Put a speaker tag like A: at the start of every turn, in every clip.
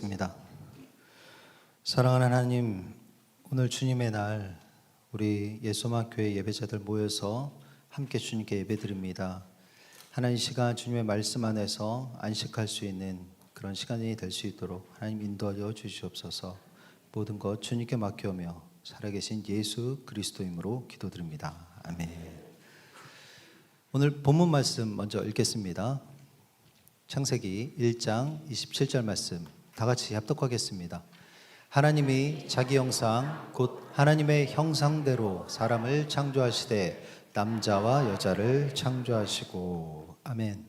A: 입니다. 사랑하는 하나님, 오늘 주님의 날 우리 예수만 교회 예배자들 모여서 함께 주님께 예배드립니다. 하나님, 시간 주님의 말씀 안에서 안식할 수 있는 그런 시간이 될 수 있도록 하나님 인도하여 주시옵소서. 모든 것 주님께 맡겨오며 살아계신 예수 그리스도이므로 기도드립니다. 아멘. 오늘 본문 말씀 먼저 읽겠습니다. 창세기 1장 27절 말씀 다 같이 합독하겠습니다. 하나님이 자기 형상 곧 하나님의 형상대로 사람을 창조하시되 남자와 여자를 창조하시고. 아멘.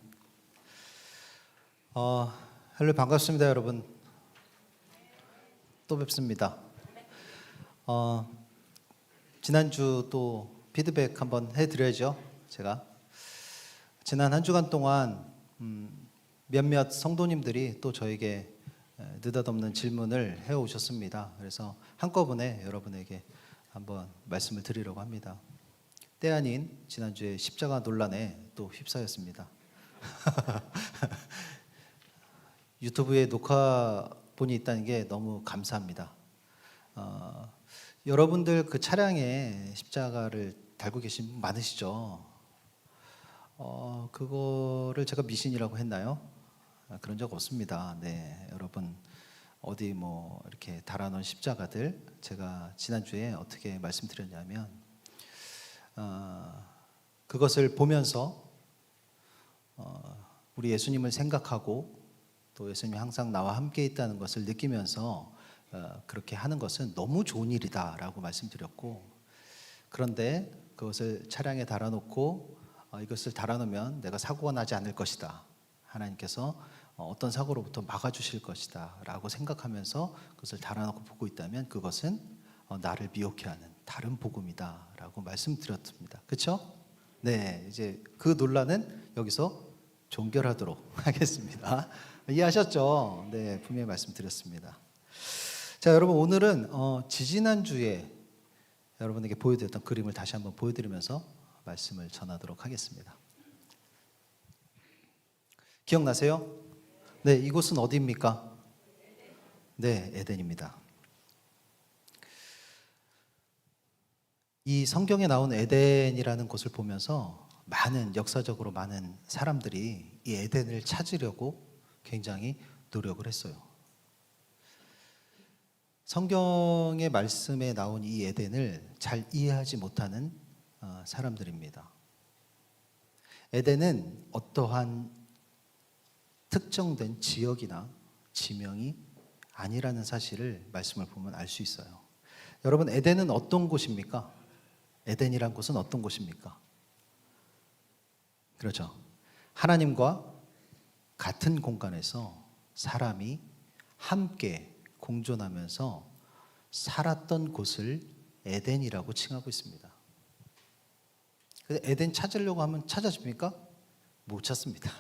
A: 할렐루야, 반갑습니다 여러분. 또 뵙습니다. 지난주 또 피드백 한번 해드려야죠. 제가 지난 한 주간 동안 몇몇 성도님들이 또 저에게 느닷없는 질문을 해오셨습니다. 그래서 한꺼번에 여러분에게 한번 말씀을 드리려고 합니다. 때 아닌 지난주에 십자가 논란에 또 휩싸였습니다. 유튜브에 녹화본이 있다는 게 너무 감사합니다. 여러분들 그 차량에 십자가를 달고 계신 분 많으시죠? 그거를 제가 미신이라고 했나요? 그런 적 없습니다. 네, 여러분 어디 뭐 이렇게 달아놓은 십자가들 제가 지난주에 어떻게 말씀드렸냐면 그것을 보면서 우리 예수님을 생각하고 또 예수님이 항상 나와 함께 있다는 것을 느끼면서 그렇게 하는 것은 너무 좋은 일이다라고 말씀드렸고, 그런데 그것을 차량에 달아놓고 이것을 달아놓으면 내가 사고가 나지 않을 것이다, 하나님께서 어떤 사고로부터 막아주실 것이다 라고 생각하면서 그것을 달아놓고 보고 있다면 그것은 나를 미혹해 하는 다른 복음이다 라고 말씀드렸습니다. 그렇죠? 네, 이제 그 논란은 여기서 종결하도록 하겠습니다. 이해하셨죠? 네, 분명히 말씀드렸습니다. 자, 여러분, 오늘은 지지난주에 여러분에게 보여드렸던 그림을 다시 한번 보여드리면서 말씀을 전하도록 하겠습니다. 기억나세요? 네, 이곳은 어디입니까? 네, 에덴입니다. 이 성경에 나온 에덴이라는 곳을 보면서 역사적으로 많은 사람들이 이 에덴을 찾으려고 굉장히 노력을 했어요. 성경의 말씀에 나온 이 에덴을 잘 이해하지 못하는 사람들입니다. 에덴은 어떠한 특정된 지역이나 지명이 아니라는 사실을 말씀을 보면 알 수 있어요. 여러분, 에덴은 어떤 곳입니까? 에덴이란 곳은 어떤 곳입니까? 그렇죠. 하나님과 같은 공간에서 사람이 함께 공존하면서 살았던 곳을 에덴이라고 칭하고 있습니다. 에덴 찾으려고 하면 찾아집니까? 못 찾습니다.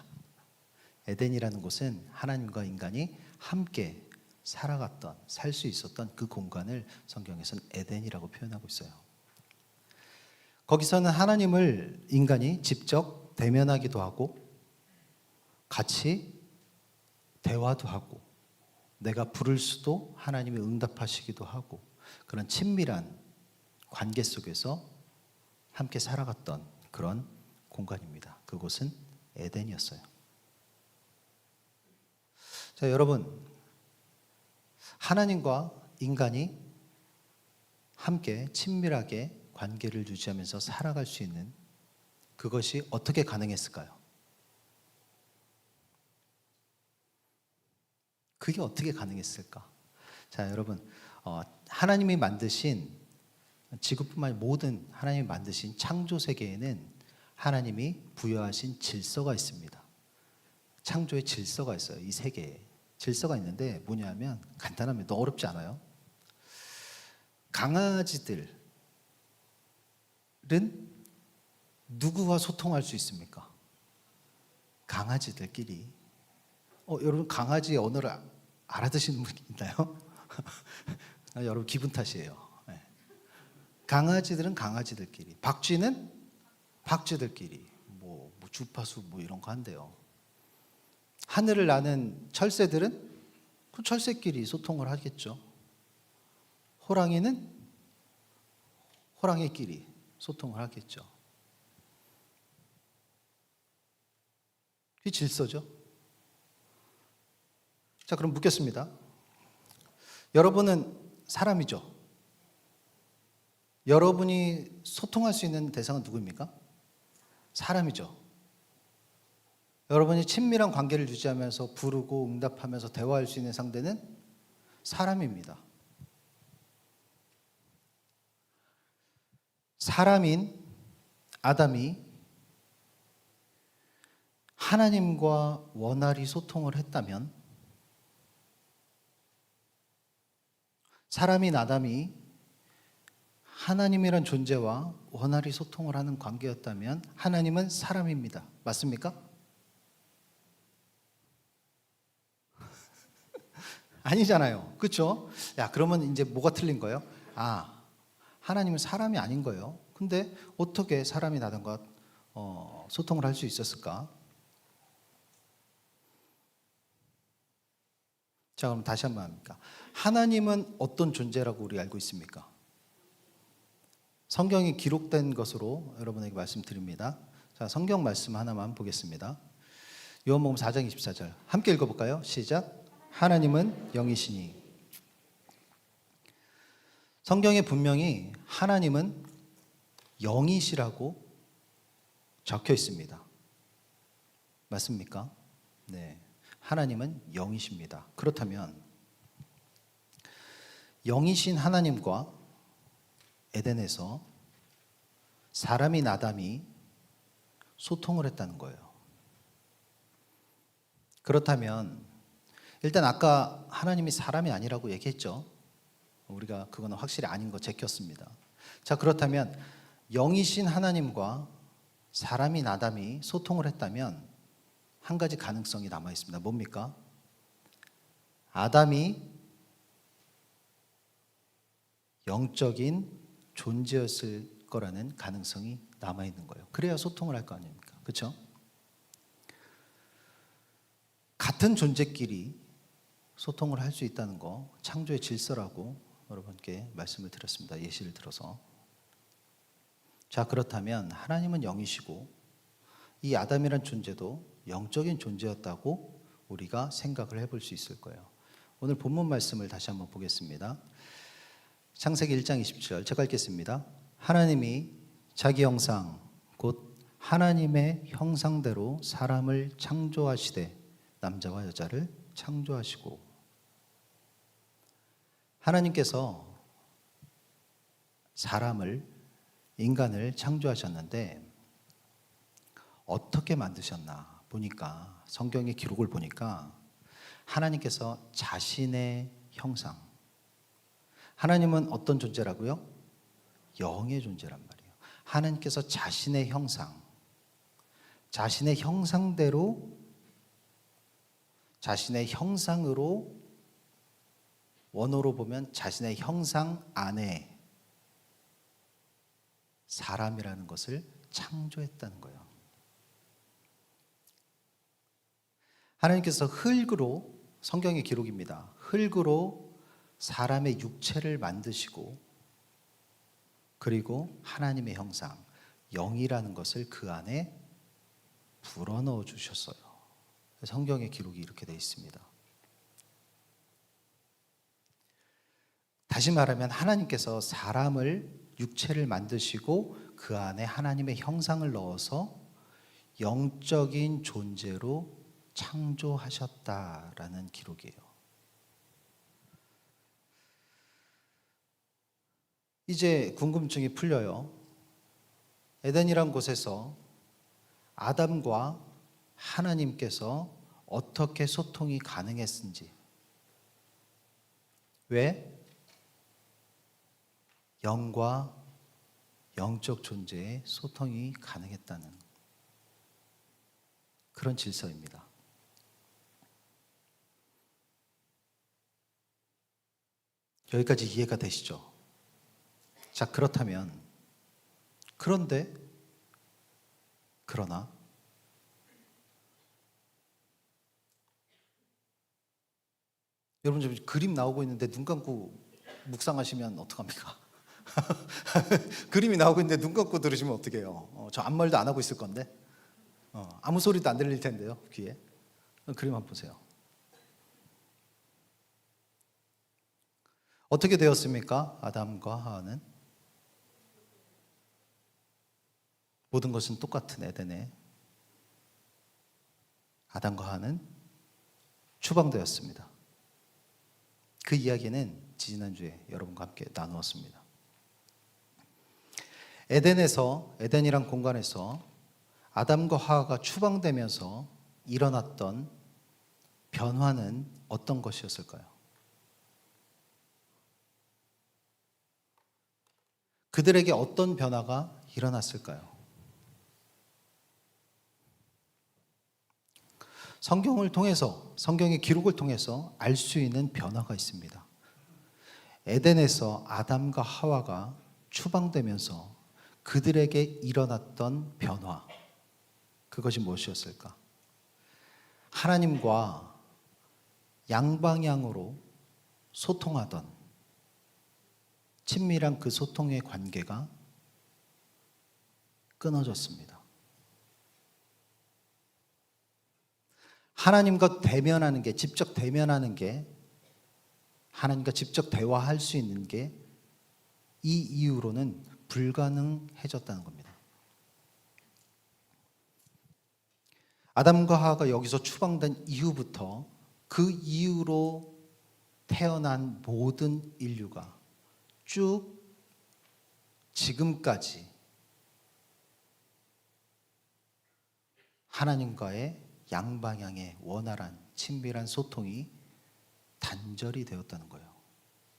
A: 에덴이라는 곳은 하나님과 인간이 함께 살아갔던, 살 수 있었던 그 공간을 성경에서는 에덴이라고 표현하고 있어요. 거기서는 하나님을 인간이 직접 대면하기도 하고 같이 대화도 하고 내가 부를 수도 하나님이 응답하시기도 하고 그런 친밀한 관계 속에서 함께 살아갔던 그런 공간입니다. 그곳은 에덴이었어요. 자, 여러분, 하나님과 인간이 함께 친밀하게 관계를 유지하면서 살아갈 수 있는 그것이 어떻게 가능했을까요? 그게 어떻게 가능했을까? 자, 여러분, 하나님이 만드신 지구뿐만 아니라 모든 하나님이 만드신 창조 세계에는 하나님이 부여하신 질서가 있습니다. 창조의 질서가 있어요. 이 세계에 질서가 있는데 뭐냐면 간단합니다. 어렵지 않아요. 강아지들은 누구와 소통할 수 있습니까? 강아지들끼리. 여러분, 강아지의 언어를 알아듣시는 분 있나요? 여러분, 기분 탓이에요. 네. 강아지들은 강아지들끼리, 박쥐는 박쥐들끼리, 뭐 주파수 뭐 이런 거 한대요. 하늘을 나는 철새들은 철새끼리 소통을 하겠죠. 호랑이는 호랑이끼리 소통을 하겠죠. 그게 질서죠. 자, 그럼 묻겠습니다. 여러분은 사람이죠. 여러분이 소통할 수 있는 대상은 누구입니까? 사람이죠. 여러분이 친밀한 관계를 유지하면서 부르고 응답하면서 대화할 수 있는 상대는 사람입니다. 사람인 아담이 하나님과 원활히 소통을 했다면, 사람인 아담이 하나님이란 존재와 원활히 소통을 하는 관계였다면 하나님은 사람입니다. 맞습니까? 아니잖아요. 그렇죠? 야, 그러면 이제 뭐가 틀린 거예요? 하나님은 사람이 아닌 거예요. 근데 어떻게 사람이 나단과 소통을 할 수 있었을까? 자, 그럼 다시 한번 합니까? 하나님은 어떤 존재라고 우리 알고 있습니까? 성경이 기록된 것으로 여러분에게 말씀드립니다. 자, 성경 말씀 하나만 보겠습니다. 요한복음 4장 24절 함께 읽어볼까요? 시작. 하나님은 영이시니. 성경에 분명히 하나님은 영이시라고 적혀 있습니다. 맞습니까? 네. 하나님은 영이십니다. 그렇다면 영이신 하나님과 에덴에서 사람인 아담이 소통을 했다는 거예요. 그렇다면 일단 아까 하나님이 사람이 아니라고 얘기했죠. 우리가 그거는 확실히 아닌 거 제꼈습니다. 자, 그렇다면 영이신 하나님과 사람인 아담이 소통을 했다면 한 가지 가능성이 남아 있습니다. 뭡니까? 아담이 영적인 존재였을 거라는 가능성이 남아 있는 거예요. 그래야 소통을 할 거 아닙니까? 그렇죠? 같은 존재끼리 소통을 할 수 있다는 거 창조의 질서라고 여러분께 말씀을 드렸습니다. 예시를 들어서. 자, 그렇다면 하나님은 영이시고 이 아담이란 존재도 영적인 존재였다고 우리가 생각을 해볼 수 있을 거예요. 오늘 본문 말씀을 다시 한번 보겠습니다. 창세기 1장 27절 제가 읽겠습니다. 하나님이 자기 형상 곧 하나님의 형상대로 사람을 창조하시되 남자와 여자를 창조하시고. 하나님께서 사람을, 인간을 창조하셨는데 어떻게 만드셨나 보니까, 성경의 기록을 보니까 하나님께서 자신의 형상, 하나님은 어떤 존재라고요? 영의 존재란 말이에요. 하나님께서 자신의 형상, 자신의 형상대로, 자신의 형상으로, 원어로 보면 자신의 형상 안에 사람이라는 것을 창조했다는 거예요. 하나님께서 흙으로, 성경의 기록입니다. 흙으로 사람의 육체를 만드시고, 그리고 하나님의 형상, 영이라는 것을 그 안에 불어넣어 주셨어요. 성경의 기록이 이렇게 되어 있습니다. 다시 말하면 하나님께서 사람을, 육체를 만드시고 그 안에 하나님의 형상을 넣어서 영적인 존재로 창조하셨다라는 기록이에요. 이제 궁금증이 풀려요. 에덴이란 곳에서 아담과 하나님께서 어떻게 소통이 가능했는지, 왜 영과 영적 존재의 소통이 가능했다는 그런 질서입니다. 여기까지 이해가 되시죠? 자, 그렇다면, 그런데, 그러나 여러분 지금 그림 나오고 있는데 눈 감고 묵상하시면 어떡합니까? 그림이 나오고 있는데 눈 감고 들으시면 어떡해요? 저 아무 말도 안 하고 있을 건데 아무 소리도 안 들릴 텐데요, 귀에. 그림 한번 보세요. 어떻게 되었습니까? 아담과 하와는 모든 것은 똑같은 에덴에 아담과 하와는 추방되었습니다. 그 이야기는 지난주에 여러분과 함께 나누었습니다. 에덴이란 공간에서 아담과 하와가 추방되면서 일어났던 변화는 어떤 것이었을까요? 그들에게 어떤 변화가 일어났을까요? 성경의 기록을 통해서 알 수 있는 변화가 있습니다. 에덴에서 아담과 하와가 추방되면서 그들에게 일어났던 변화, 그것이 무엇이었을까? 하나님과 양방향으로 소통하던 친밀한 그 소통의 관계가 끊어졌습니다. 하나님과 대면하는 게, 직접 대면하는 게, 하나님과 직접 대화할 수 있는 게 이 이후로는 불가능해졌다는 겁니다. 아담과 하와가 여기서 추방된 이후부터 그 이후로 태어난 모든 인류가 쭉 지금까지 하나님과의 양방향의 원활한 친밀한 소통이 단절이 되었다는 거예요.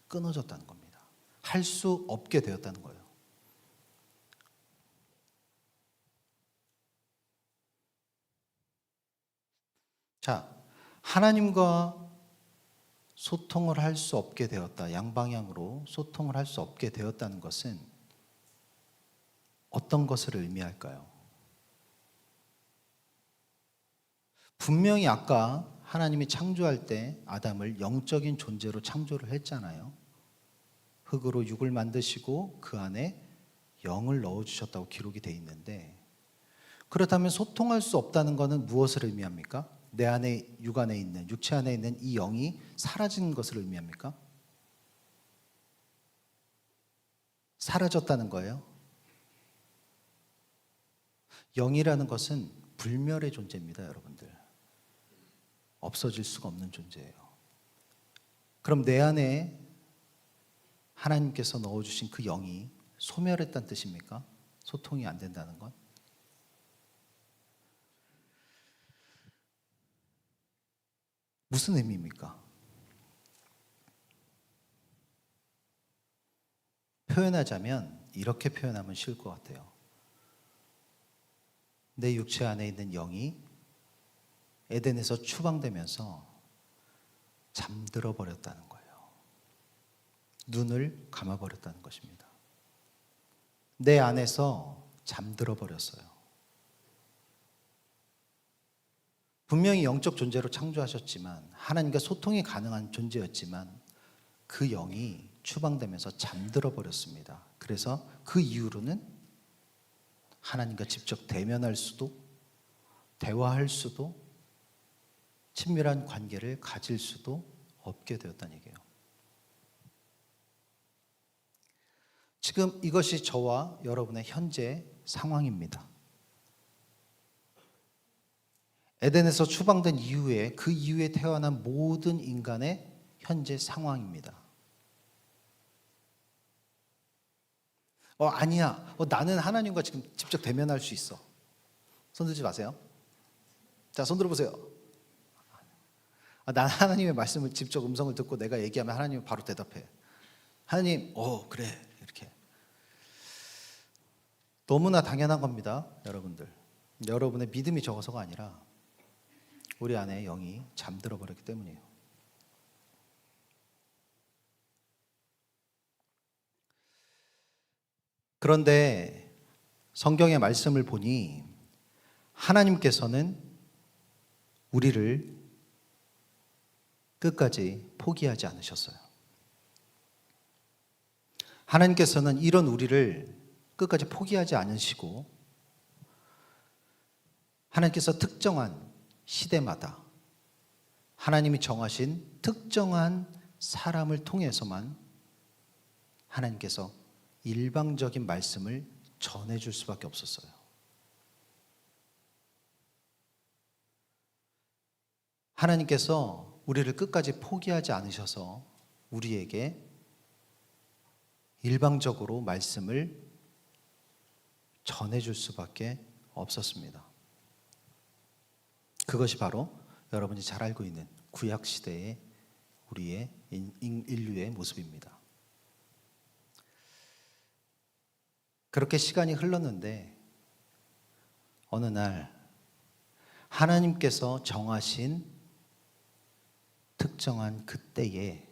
A: 끊어졌다는 겁니다. 할 수 없게 되었다는 거예요. 자, 하나님과 소통을 할 수 없게 되었다. 양방향으로 소통을 할 수 없게 되었다는 것은 어떤 것을 의미할까요? 분명히 아까 하나님이 창조할 때 아담을 영적인 존재로 창조를 했잖아요. 흙으로 육을 만드시고 그 안에 영을 넣어주셨다고 기록이 되어 있는데, 그렇다면 소통할 수 없다는 것은 무엇을 의미합니까? 내 안에, 육체 안에 있는 이 영이 사라진 것을 의미합니까? 사라졌다는 거예요. 영이라는 것은 불멸의 존재입니다, 여러분들. 없어질 수가 없는 존재예요. 그럼 내 안에 하나님께서 넣어주신 그 영이 소멸했다는 뜻입니까? 소통이 안 된다는 건? 무슨 의미입니까? 표현하자면 이렇게 표현하면 쉬울 것 같아요. 내 육체 안에 있는 영이 에덴에서 추방되면서 잠들어 버렸다는 거예요. 눈을 감아버렸다는 것입니다. 내 안에서 잠들어 버렸어요. 분명히 영적 존재로 창조하셨지만, 하나님과 소통이 가능한 존재였지만 그 영이 추방되면서 잠들어 버렸습니다. 그래서 그 이후로는 하나님과 직접 대면할 수도, 대화할 수도, 친밀한 관계를 가질 수도 없게 되었다는 얘기예요. 지금 이것이 저와 여러분의 현재 상황입니다. 에덴에서 추방된 이후에, 그 이후에 태어난 모든 인간의 현재 상황입니다. 아니야. 나는 하나님과 지금 직접 대면할 수 있어. 손 들지 마세요. 자, 손 들어보세요. 난 하나님의 말씀을 직접 음성을 듣고 내가 얘기하면 하나님은 바로 대답해. 하나님, 그래. 이렇게. 너무나 당연한 겁니다, 여러분들. 여러분의 믿음이 적어서가 아니라 우리 안에 영이 잠들어 버렸기 때문이에요. 그런데 성경의 말씀을 보니 하나님께서는 우리를 끝까지 포기하지 않으셨어요. 하나님께서는 이런 우리를 끝까지 포기하지 않으시고 하나님께서 특정한 시대마다 하나님이 정하신 특정한 사람을 통해서만 하나님께서 일방적인 말씀을 전해줄 수밖에 없었어요. 하나님께서 우리를 끝까지 포기하지 않으셔서 우리에게 일방적으로 말씀을 전해줄 수밖에 없었습니다. 그것이 바로 여러분이 잘 알고 있는 구약시대의 우리의 인류의 모습입니다. 그렇게 시간이 흘렀는데 어느 날 하나님께서 정하신 특정한 그때에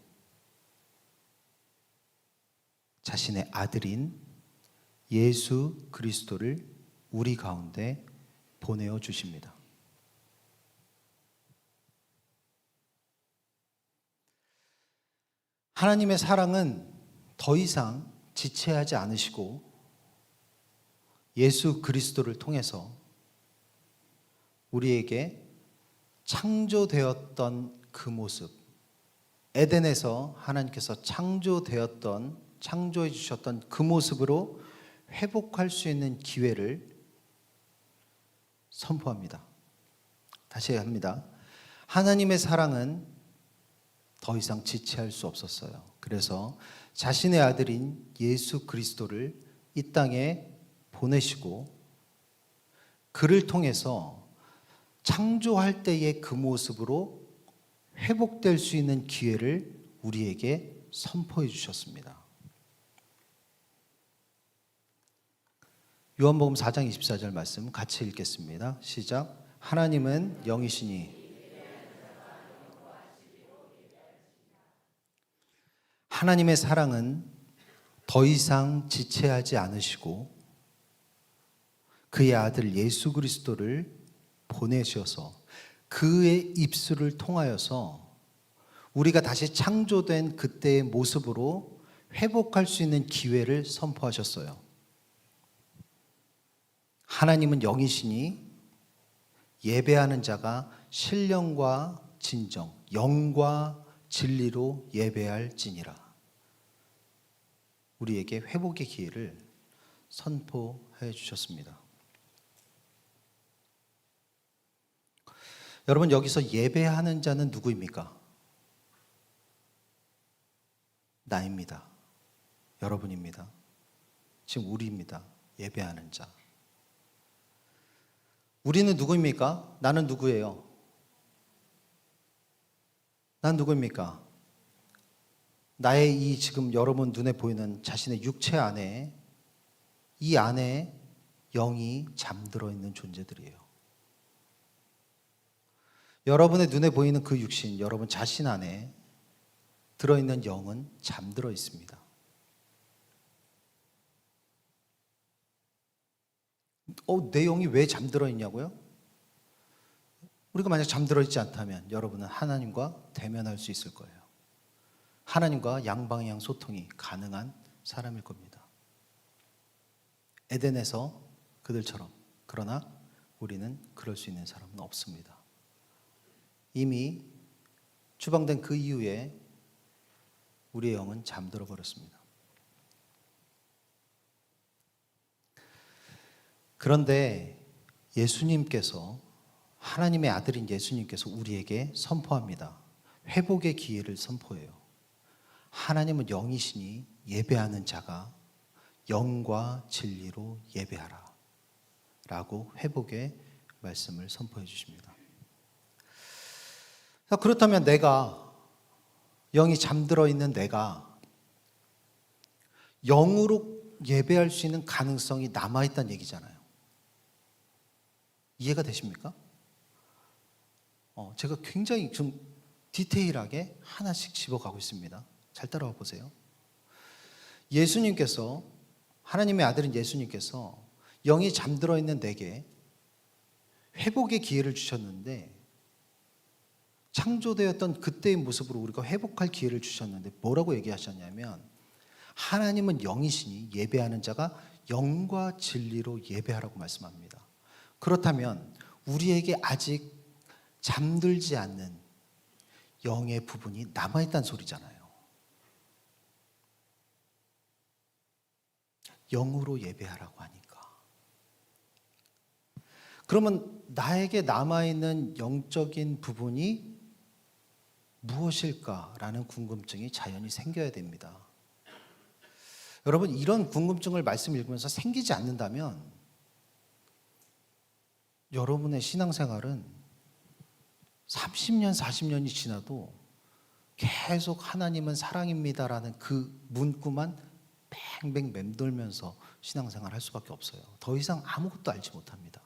A: 자신의 아들인 예수 그리스도를 우리 가운데 보내어 주십니다. 하나님의 사랑은 더 이상 지체하지 않으시고 예수 그리스도를 통해서 우리에게 창조되었던 그 모습, 에덴에서 하나님께서 창조해 주셨던 그 모습으로 회복할 수 있는 기회를 선포합니다. 다시 합니다. 하나님의 사랑은 더 이상 지체할 수 없었어요. 그래서 자신의 아들인 예수 그리스도를 이 땅에 보내시고 그를 통해서 창조할 때의 그 모습으로 회복될 수 있는 기회를 우리에게 선포해 주셨습니다. 요한복음 4장 24절 말씀 같이 읽겠습니다. 시작. 하나님은 영이시니 하나님의 사랑은 더 이상 지체하지 않으시고 그의 아들 예수 그리스도를 보내셔서 그의 입술을 통하여서 우리가 다시 창조된 그때의 모습으로 회복할 수 있는 기회를 선포하셨어요. 하나님은 영이시니 예배하는 자가 신령과 진정, 영과 진리로 예배할지니라. 우리에게 회복의 기회를 선포해 주셨습니다. 여러분, 여기서 예배하는 자는 누구입니까? 나입니다. 여러분입니다. 지금 우리입니다. 예배하는 자. 우리는 누구입니까? 나는 누구예요? 난 누구입니까? 나의 이 지금 여러분 눈에 보이는 자신의 육체 안에 이 안에 영이 잠들어 있는 존재들이에요. 여러분의 눈에 보이는 그 육신, 여러분 자신 안에 들어있는 영은 잠들어 있습니다. 내 영이 왜 잠들어 있냐고요? 우리가 만약 잠들어 있지 않다면 여러분은 하나님과 대면할 수 있을 거예요. 하나님과 양방향 소통이 가능한 사람일 겁니다. 에덴에서 그들처럼. 그러나 우리는 그럴 수 있는 사람은 없습니다. 이미 추방된 그 이후에 우리의 영은 잠들어 버렸습니다. 그런데 예수님께서, 하나님의 아들인 예수님께서 우리에게 선포합니다. 회복의 기회를 선포해요. 하나님은 영이시니 예배하는 자가 영과 진리로 예배하라 라고 회복의 말씀을 선포해 주십니다. 그렇다면 내가, 영이 잠들어 있는 내가 영으로 예배할 수 있는 가능성이 남아있다는 얘기잖아요. 이해가 되십니까? 제가 굉장히 좀 디테일하게 하나씩 집어가고 있습니다. 잘 따라와 보세요. 예수님께서, 하나님의 아들인 예수님께서 영이 잠들어 있는 내게 회복의 기회를 주셨는데 창조되었던 그때의 모습으로 우리가 회복할 기회를 주셨는데 뭐라고 얘기하셨냐면 하나님은 영이시니 예배하는 자가 영과 진리로 예배하라고 말씀합니다. 그렇다면 우리에게 아직 잠들지 않는 영의 부분이 남아있다는 소리잖아요. 영으로 예배하라고 하니까. 그러면 나에게 남아있는 영적인 부분이 무엇일까라는 궁금증이 자연히 생겨야 됩니다. 여러분, 이런 궁금증을 말씀 읽으면서 생기지 않는다면 여러분의 신앙생활은 30년, 40년이 지나도 계속 하나님은 사랑입니다라는 그 문구만 뱅뱅 맴돌면서 신앙생활 할 수밖에 없어요. 더 이상 아무것도 알지 못합니다.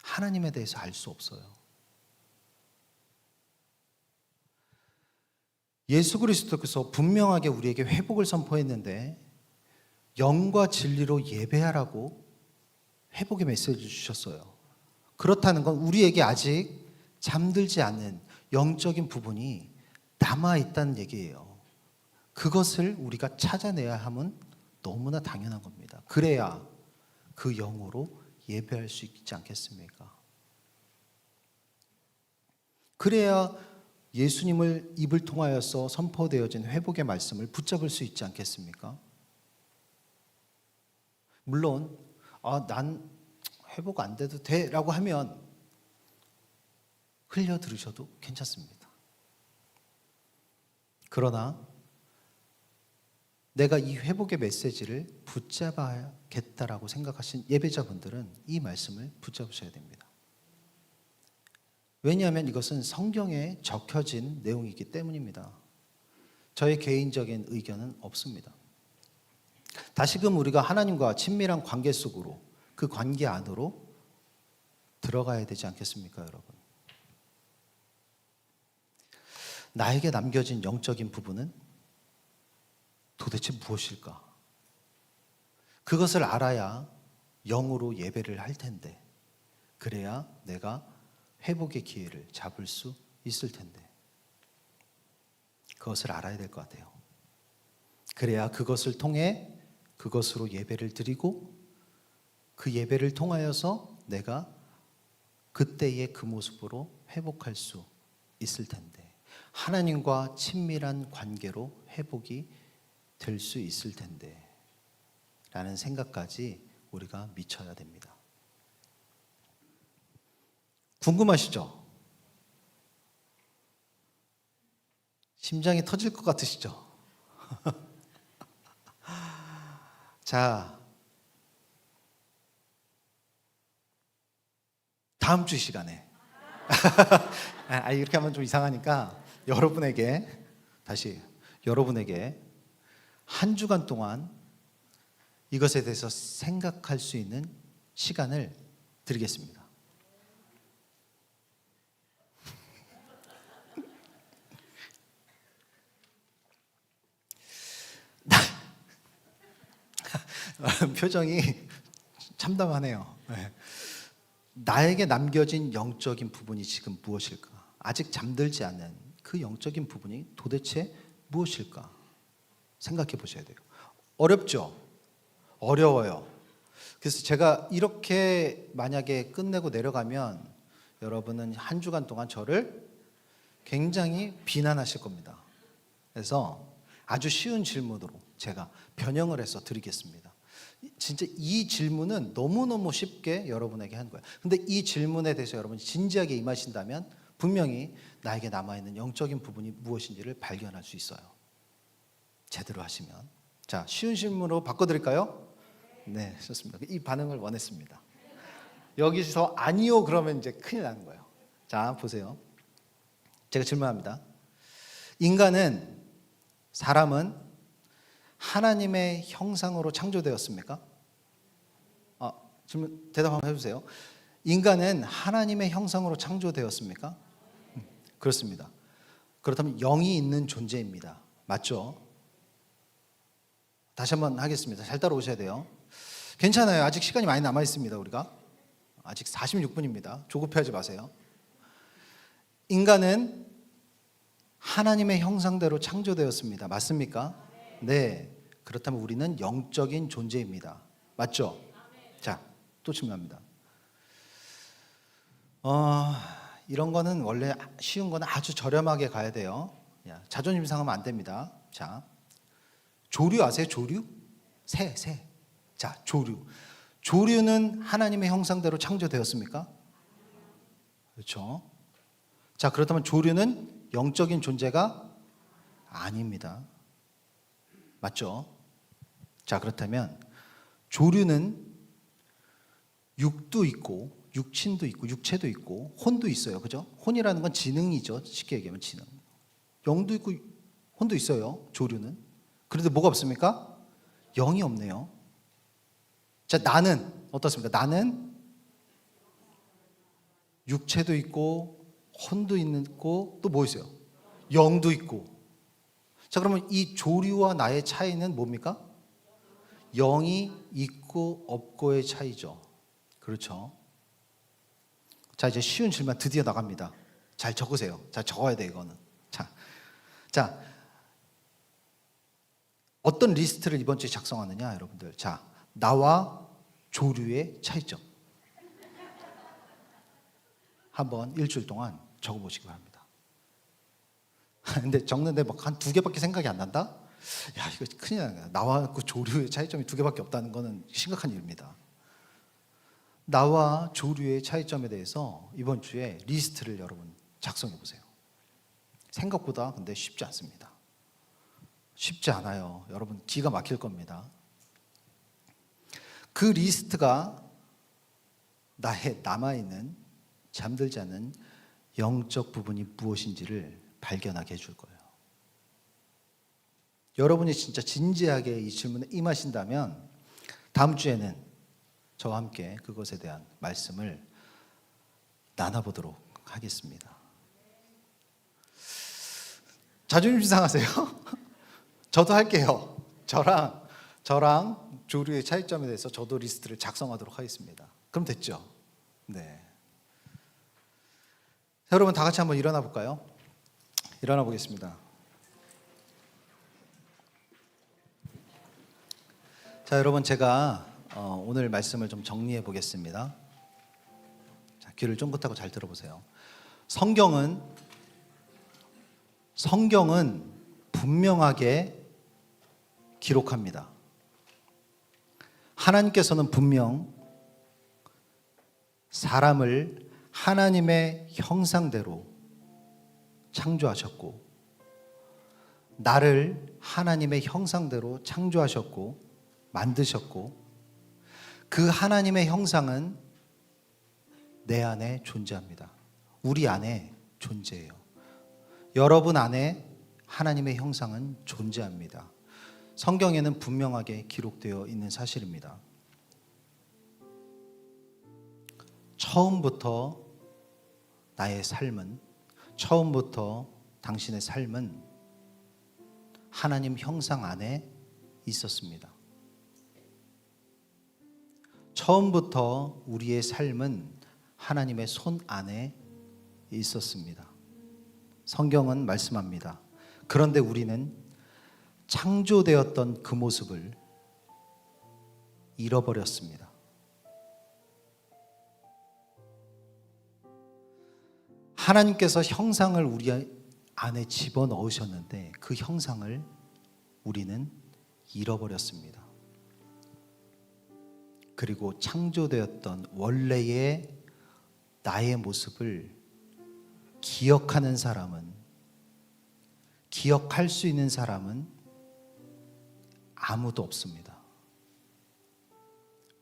A: 하나님에 대해서 알 수 없어요. 예수 그리스도께서 분명하게 우리에게 회복을 선포했는데 영과 진리로 예배하라고 회복의 메시지를 주셨어요. 그렇다는 건 우리에게 아직 잠들지 않는 영적인 부분이 남아있다는 얘기예요. 그것을 우리가 찾아내야 함은 너무나 당연한 겁니다. 그래야 그 영으로 예배할 수 있지 않겠습니까? 그래야 예수님을 입을 통하여서 선포되어진 회복의 말씀을 붙잡을 수 있지 않겠습니까? 물론 난 회복 안 돼도 돼 라고 하면 흘려 들으셔도 괜찮습니다. 그러나 내가 이 회복의 메시지를 붙잡아야겠다라고 생각하신 예배자분들은 이 말씀을 붙잡으셔야 됩니다. 왜냐하면 이것은 성경에 적혀진 내용이기 때문입니다. 저의 개인적인 의견은 없습니다. 다시금 우리가 하나님과 친밀한 관계 속으로, 그 관계 안으로 들어가야 되지 않겠습니까, 여러분? 나에게 남겨진 영적인 부분은 도대체 무엇일까? 그것을 알아야 영으로 예배를 할 텐데, 그래야 내가 회복의 기회를 잡을 수 있을 텐데, 그것을 알아야 될 것 같아요. 그래야 그것을 통해 그것으로 예배를 드리고 그 예배를 통하여서 내가 그때의 그 모습으로 회복할 수 있을 텐데, 하나님과 친밀한 관계로 회복이 될 수 있을 텐데 라는 생각까지 우리가 미쳐야 됩니다. 궁금하시죠? 심장이 터질 것 같으시죠? 자, 다음 주 시간에 이렇게 하면 좀 이상하니까 여러분에게 한 주간 동안 이것에 대해서 생각할 수 있는 시간을 드리겠습니다. 표정이 참담하네요. 나에게 남겨진 영적인 부분이 지금 무엇일까? 아직 잠들지 않는 그 영적인 부분이 도대체 무엇일까? 생각해 보셔야 돼요. 어렵죠? 어려워요. 그래서 제가 이렇게 만약에 끝내고 내려가면 여러분은 한 주간 동안 저를 굉장히 비난하실 겁니다. 그래서 아주 쉬운 질문으로 제가 변형을 해서 드리겠습니다. 진짜 이 질문은 너무너무 쉽게 여러분에게 한 거예요. 근데 이 질문에 대해서 여러분이 진지하게 임하신다면 분명히 나에게 남아있는 영적인 부분이 무엇인지를 발견할 수 있어요. 제대로 하시면. 자, 쉬운 질문으로 바꿔드릴까요? 네, 좋습니다. 이 반응을 원했습니다. 여기서 아니요 그러면 이제 큰일 나는 거예요. 자, 보세요. 제가 질문합니다. 사람은 하나님의 형상으로 창조되었습니까? 질문 대답 한번 해주세요. 인간은 하나님의 형상으로 창조되었습니까? 그렇습니다. 그렇다면 영이 있는 존재입니다. 맞죠? 다시 한번 하겠습니다. 잘 따라오셔야 돼요. 괜찮아요. 아직 시간이 많이 남아 있습니다. 우리가 아직 46분입니다. 조급해하지 마세요. 인간은 하나님의 형상대로 창조되었습니다. 맞습니까? 네. 그렇다면 우리는 영적인 존재입니다. 맞죠? 자, 또 질문합니다. 이런 거는 원래 쉬운 거는 아주 저렴하게 가야 돼요. 자존심 상하면 안 됩니다. 자, 조류 아세요? 조류? 새. 자, 조류. 조류는 하나님의 형상대로 창조되었습니까? 그렇죠. 자, 그렇다면 조류는 영적인 존재가 아닙니다. 맞죠? 자, 그렇다면 조류는 육도 있고 육친도 있고 육체도 있고 혼도 있어요. 그죠? 혼이라는 건 지능이죠. 쉽게 얘기하면 지능. 영도 있고 혼도 있어요. 조류는. 그런데 뭐가 없습니까? 영이 없네요. 자, 나는 어떻습니까? 나는 육체도 있고 혼도 있고 또 뭐 있어요? 영도 있고. 자, 그러면 이 조류와 나의 차이는 뭡니까? 영이 있고 없고의 차이죠. 그렇죠. 자, 이제 쉬운 질문 드디어 나갑니다. 잘 적으세요. 자, 적어야 돼 이거는. 자, 어떤 리스트를 이번 주에 작성하느냐, 여러분들. 자, 나와 조류의 차이점. 한번 일주일 동안 적어보시기 바랍니다. 근데 적는데 막 한 2개밖에 생각이 안 난다? 야, 이거 큰일 나네. 나와 그 조류의 차이점이 2개밖에 없다는 거는 심각한 일입니다. 나와 조류의 차이점에 대해서 이번 주에 리스트를 여러분 작성해 보세요. 생각보다 근데 쉽지 않습니다. 쉽지 않아요. 여러분 기가 막힐 겁니다. 그 리스트가 나의 남아있는 잠들지 않은 영적 부분이 무엇인지를 발견하게 해줄 거예요. 여러분이 진짜 진지하게 이 질문에 임하신다면 다음 주에는 저와 함께 그것에 대한 말씀을 나눠보도록 하겠습니다. 자존심 상하세요? 저도 할게요. 저랑 조류의 차이점에 대해서 저도 리스트를 작성하도록 하겠습니다. 그럼 됐죠? 네. 자, 여러분 다 같이 한번 일어나 볼까요? 일어나 보겠습니다. 자, 여러분 제가 오늘 말씀을 좀 정리해 보겠습니다. 자, 귀를 쫑긋하고 잘 들어보세요. 성경은 분명하게 기록합니다. 하나님께서는 분명 사람을 하나님의 형상대로 창조하셨고 나를 하나님의 형상대로 창조하셨고 만드셨고 그 하나님의 형상은 내 안에 존재합니다. 우리 안에 존재해요. 여러분 안에 하나님의 형상은 존재합니다. 성경에는 분명하게 기록되어 있는 사실입니다. 처음부터 나의 삶은, 처음부터 당신의 삶은 하나님 형상 안에 있었습니다. 처음부터 우리의 삶은 하나님의 손 안에 있었습니다. 성경은 말씀합니다. 그런데 우리는 창조되었던 그 모습을 잃어버렸습니다. 하나님께서 형상을 우리 안에 집어넣으셨는데 그 형상을 우리는 잃어버렸습니다. 그리고 창조되었던 원래의 나의 모습을 기억하는 사람은, 기억할 수 있는 사람은 아무도 없습니다.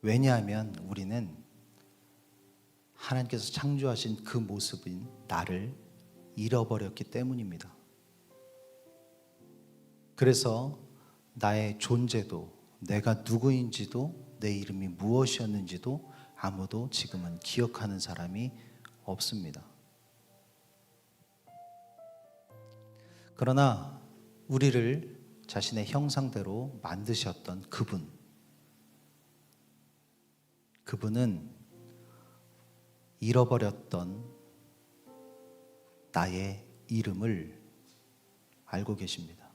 A: 왜냐하면 우리는 하나님께서 창조하신 그 모습인 나를 잃어버렸기 때문입니다. 그래서 나의 존재도, 내가 누구인지도, 내 이름이 무엇이었는지도 아무도 지금은 기억하는 사람이 없습니다. 그러나 우리를 자신의 형상대로 만드셨던 그분은 잃어버렸던 나의 이름을 알고 계십니다.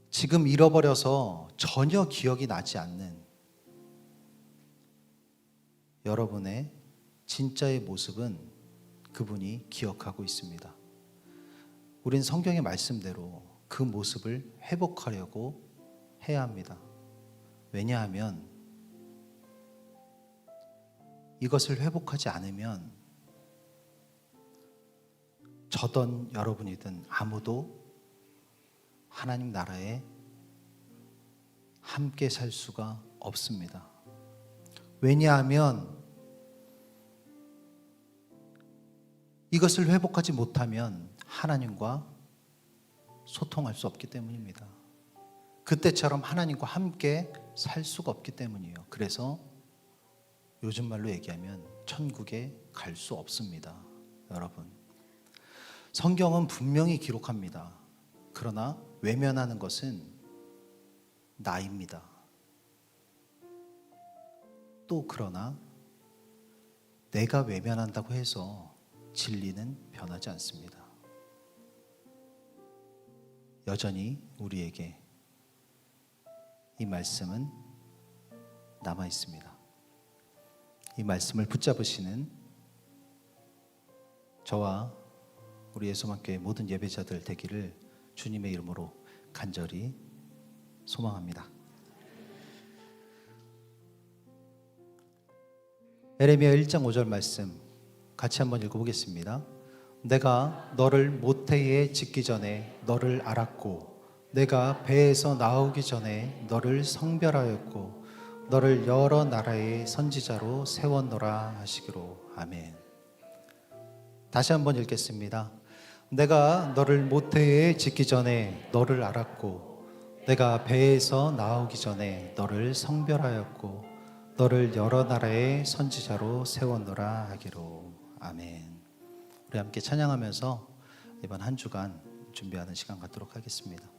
A: 지금 잃어버려서 전혀 기억이 나지 않는 여러분의 진짜의 모습은 그분이 기억하고 있습니다. 우린 성경의 말씀대로 그 모습을 회복하려고 해야 합니다. 왜냐하면 이것을 회복하지 않으면 저던 여러분이든 아무도 하나님 나라에 함께 살 수가 없습니다. 왜냐하면 이것을 회복하지 못하면 하나님과 소통할 수 없기 때문입니다. 그때처럼 하나님과 함께 살 수가 없기 때문이에요. 그래서 요즘 말로 얘기하면 천국에 갈 수 없습니다. 여러분, 성경은 분명히 기록합니다. 그러나 외면하는 것은 나입니다. 또 그러나 내가 외면한다고 해서 진리는 변하지 않습니다. 여전히 우리에게 이 말씀은 남아 있습니다. 이 말씀을 붙잡으시는 저와 우리 예수만교회 모든 예배자들 되기를 주님의 이름으로 간절히 소망합니다. 에레미야 1장 5절 말씀 같이 한번 읽어보겠습니다. 내가 너를 모태에 짓기 전에 너를 알았고 내가 배에서 나오기 전에 너를 성별하였고 너를 여러 나라의 선지자로 세웠노라 하시기로. 아멘. 다시 한번 읽겠습니다. 내가 너를 모태에 짓기 전에 너를 알았고 내가 배에서 나오기 전에 너를 성별하였고 너를 여러 나라의 선지자로 세웠노라 하기로. 아멘. 우리 함께 찬양하면서 이번 한 주간 준비하는 시간 갖도록 하겠습니다.